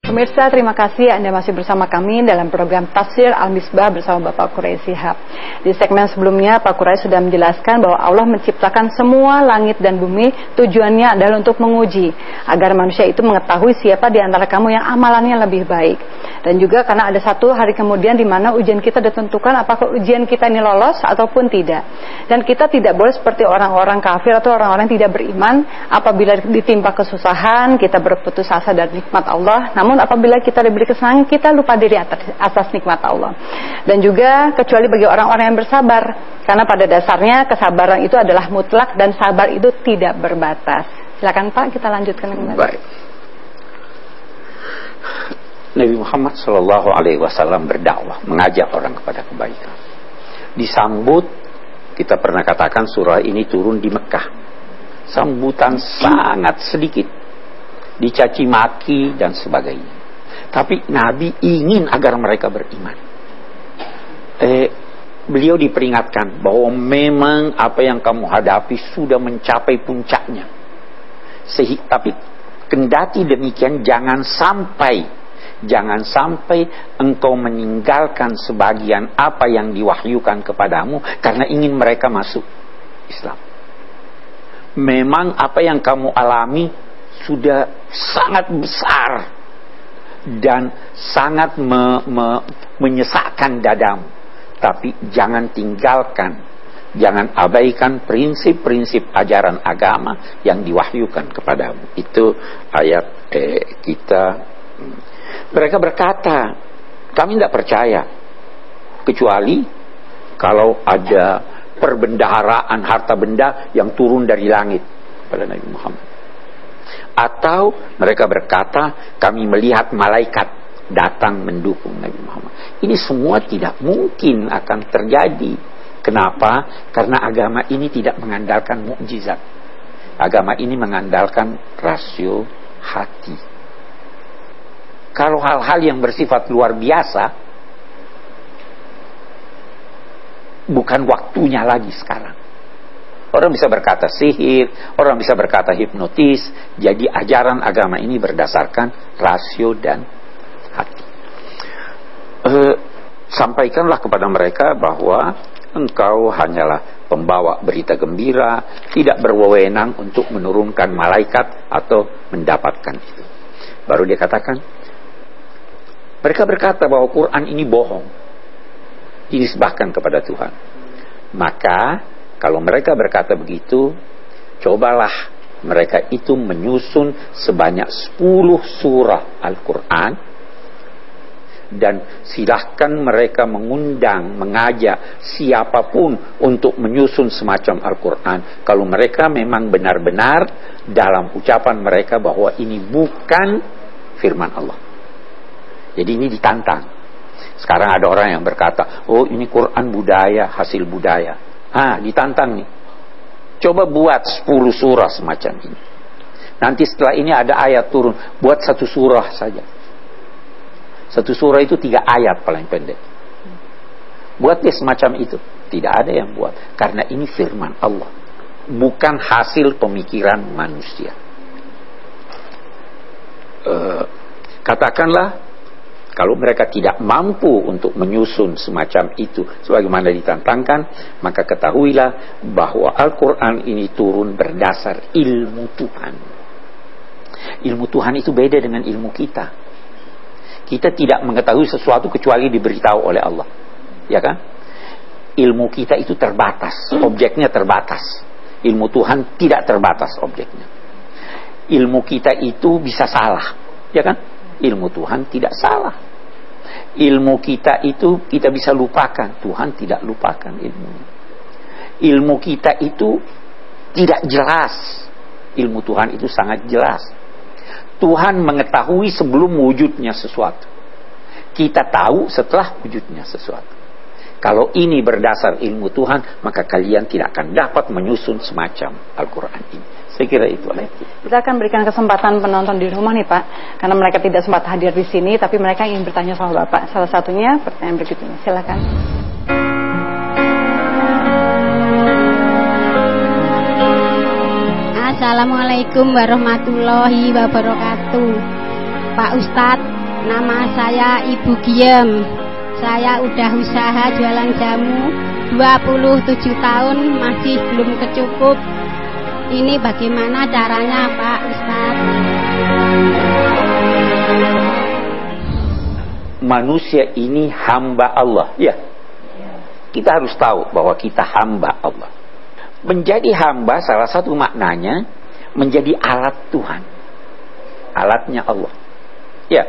Pemirsa, terima kasih Anda masih bersama kami dalam program Tafsir Al-Misbah bersama Bapak Quraish Shihab. Di segmen sebelumnya, Pak Quraish sudah menjelaskan bahwa Allah menciptakan semua langit dan bumi tujuannya adalah untuk menguji, agar manusia itu mengetahui siapa di antara kamu yang amalannya lebih baik. Dan juga karena ada satu hari kemudian di mana ujian kita ditentukan apakah ujian kita ini lolos ataupun tidak. Dan kita tidak boleh seperti orang-orang kafir atau orang-orang yang tidak beriman, apabila ditimpa kesusahan, kita berputus asa dari nikmat Allah. Namun apabila kita diberi kesenangan, kita lupa diri atas nikmat Allah. Dan juga kecuali bagi orang-orang yang bersabar, karena pada dasarnya kesabaran itu adalah mutlak dan sabar itu tidak berbatas. Silakan Pak, kita lanjutkan kembali. Baik. Nabi Muhammad SAW berdakwah, mengajak orang kepada kebaikan. Disambut, kita pernah katakan surah ini turun di Mekah. Sambutan sangat sedikit, dicaci maki dan sebagainya. Tapi Nabi ingin agar mereka beriman. Beliau diperingatkan bahwa memang apa yang kamu hadapi sudah mencapai puncaknya. Tapi kendati demikian jangan sampai engkau meninggalkan sebagian apa yang diwahyukan kepadamu karena ingin mereka masuk Islam. Memang apa yang kamu alami sudah sangat besar dan sangat menyesakkan dadamu. Tapi jangan tinggalkan, jangan abaikan prinsip-prinsip ajaran agama yang diwahyukan kepadamu. Itu ayat kita. Mereka berkata, kami tidak percaya kecuali kalau ada perbendaharaan harta benda yang turun dari langit pada Nabi Muhammad. Atau mereka berkata, kami melihat malaikat datang mendukung Nabi Muhammad. Ini semua tidak mungkin akan terjadi. Kenapa? Karena agama ini tidak mengandalkan mukjizat. Agama ini mengandalkan rasio hati. Kalau hal-hal yang bersifat luar biasa, bukan waktunya lagi sekarang. Orang bisa berkata sihir, orang bisa berkata hipnotis. Jadi ajaran agama ini berdasarkan rasio dan hati. Sampaikanlah kepada mereka bahwa engkau hanyalah pembawa berita gembira, tidak berwenang untuk menurunkan malaikat atau mendapatkan itu. Baru dia katakan, mereka berkata bahwa Quran ini bohong, dinisbahkan kepada Tuhan. Maka kalau mereka berkata begitu, cobalah mereka itu menyusun sebanyak 10 surah Al-Quran, dan silahkan mereka mengundang, mengajak siapapun untuk menyusun semacam Al-Quran. Kalau mereka memang benar-benar dalam ucapan mereka bahwa ini bukan firman Allah. Jadi ini ditantang. Sekarang ada orang yang berkata, oh ini Quran budaya, hasil budaya. Ditantang nih. Coba buat 10 surah semacam ini. Nanti setelah ini ada ayat turun, buat 1 surah saja. 1 surah itu 3 ayat paling pendek. Buat dia semacam itu. Tidak ada yang buat. Karena ini firman Allah, bukan hasil pemikiran manusia. Katakanlah, kalau mereka tidak mampu untuk menyusun semacam itu sebagaimana ditantangkan, maka ketahuilah bahwa Al-Quran ini turun berdasar ilmu Tuhan. Ilmu Tuhan itu beda dengan ilmu kita. Kita tidak mengetahui sesuatu kecuali diberitahu oleh Allah, ya kan? Ilmu kita itu terbatas, objeknya terbatas. Ilmu Tuhan tidak terbatas objeknya. Ilmu kita itu bisa salah, ya kan? Ilmu Tuhan tidak salah. Ilmu kita itu kita bisa lupakan, Tuhan tidak lupakan ilmunya. Ilmu kita itu tidak jelas, ilmu Tuhan itu sangat jelas. Tuhan mengetahui sebelum wujudnya sesuatu, kita tahu setelah wujudnya sesuatu. Kalau ini berdasar ilmu Tuhan, maka kalian tidak akan dapat menyusun semacam Al-Quran ini. Saya kira itu. Kita akan berikan kesempatan penonton di rumah nih Pak, karena mereka tidak sempat hadir di sini, tapi mereka ingin bertanya sama Bapak. Salah satunya pertanyaan berikut ini. Silakan. Assalamualaikum warahmatullahi wabarakatuh. Pak Ustadz, Nama saya Ibu Giem. Saya udah usaha jualan jamu 27 tahun masih belum kecukup. Ini bagaimana caranya Pak Ustadz? Manusia ini hamba Allah. Ya, kita harus tahu bahwa kita hamba Allah. Menjadi hamba salah satu maknanya menjadi alat Tuhan. Alatnya Allah. Ya.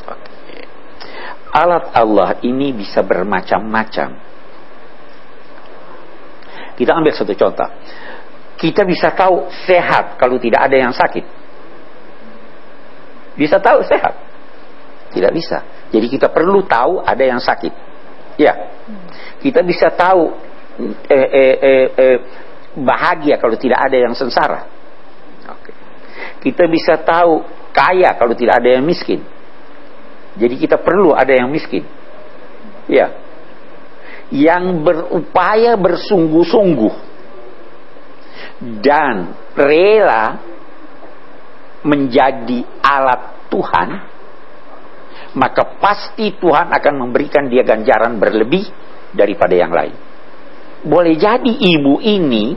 Oke. Alat Allah ini bisa bermacam-macam. Kita ambil satu contoh. Kita bisa tahu sehat kalau tidak ada yang sakit. Bisa tahu sehat? Tidak bisa. Jadi kita perlu tahu ada yang sakit. Ya. Kita bisa tahu bahagia kalau tidak ada yang sengsara. Oke. Kita bisa tahu kaya kalau tidak ada yang miskin. Jadi kita perlu ada yang miskin. Ya. Yang berupaya bersungguh-sungguh dan rela menjadi alat Tuhan, maka pasti Tuhan akan memberikan dia ganjaran berlebih daripada yang lain. Boleh jadi ibu ini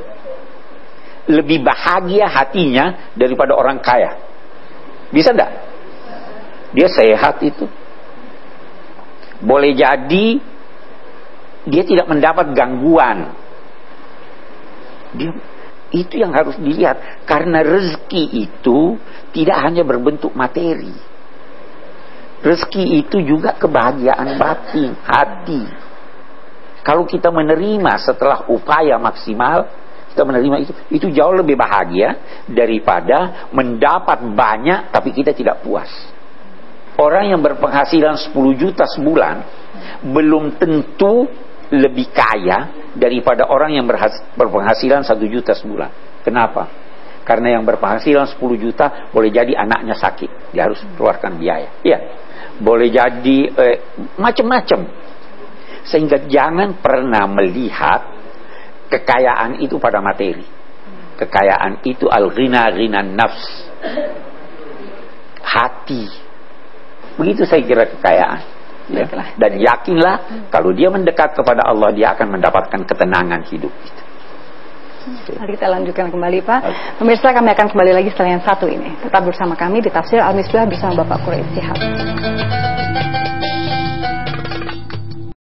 lebih bahagia hatinya daripada orang kaya. Bisa enggak? Dia sehat itu. Boleh jadi dia tidak mendapat gangguan. Itu yang harus dilihat. Karena rezeki itu tidak hanya berbentuk materi. Rezeki itu juga kebahagiaan batin, hati. Kalau kita menerima setelah upaya maksimal, kita menerima itu jauh lebih bahagia daripada mendapat banyak tapi kita tidak puas. Orang yang berpenghasilan 10 juta sebulan belum tentu lebih kaya daripada orang yang berpenghasilan 1 juta sebulan. Kenapa? Karena yang berpenghasilan 10 juta boleh jadi anaknya sakit, dia harus keluarkan biaya. Iya, boleh jadi macam-macam. Sehingga jangan pernah melihat kekayaan itu pada materi. Kekayaan itu al-ghina nafs, hati. Begitu saya kira kekayaan. Ya. Dan yakinlah kalau dia mendekat kepada Allah, dia akan mendapatkan ketenangan hidup itu. Mari kita lanjutkan kembali Pak. Pemirsa, kami akan kembali lagi setelah yang satu ini. Tetap bersama kami di Tafsir Al-Misbah bersama Bapak Quraish Shihab.